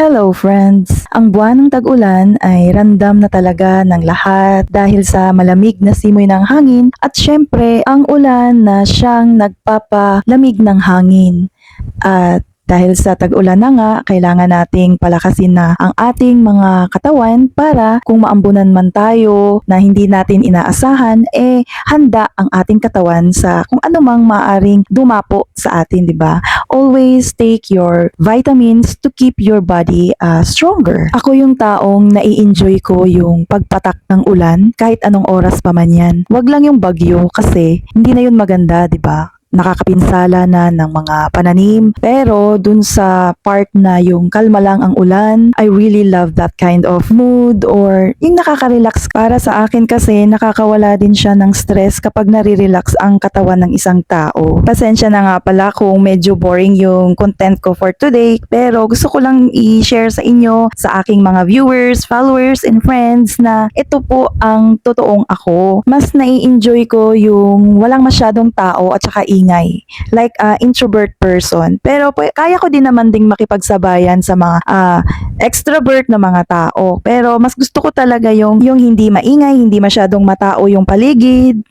Hello friends! Ang buwan ng tag-ulan ay randam na talaga ng lahat dahil sa malamig na simoy ng hangin at syempre ang ulan na siyang nagpapalamig ng hangin. At dahil sa tag-ulan na nga, kailangan nating palakasin na ang ating mga katawan para kung maambunan man tayo na hindi natin inaasahan, handa ang ating katawan sa kung anumang maaring dumapo sa atin, di ba? Always take your vitamins to keep your body stronger. Ako yung taong nai-enjoy ko yung pagpatak ng ulan kahit anong oras pa man yan. Wag lang yung bagyo kasi hindi na yun maganda, di ba? Nakakapinsala na ng mga pananim. Pero dun sa part na yung kalma lang ang ulan, I really love that kind of mood or yung nakaka-relax. Para sa akin kasi nakakawala din siya ng stress kapag nare-relax ang katawan ng isang tao. Pasensya na nga pala kung medyo boring yung content ko for today, pero gusto ko lang i-share sa inyo, sa aking mga viewers, followers, and friends na ito po ang totoong ako. Mas nai-enjoy ko yung walang masyadong tao at saka ingay. Like introvert person. Pero kaya ko din naman ding makipagsabayan sa mga extrovert na mga tao. Pero mas gusto ko talaga yung hindi maingay, hindi masyadong matao yung paligid.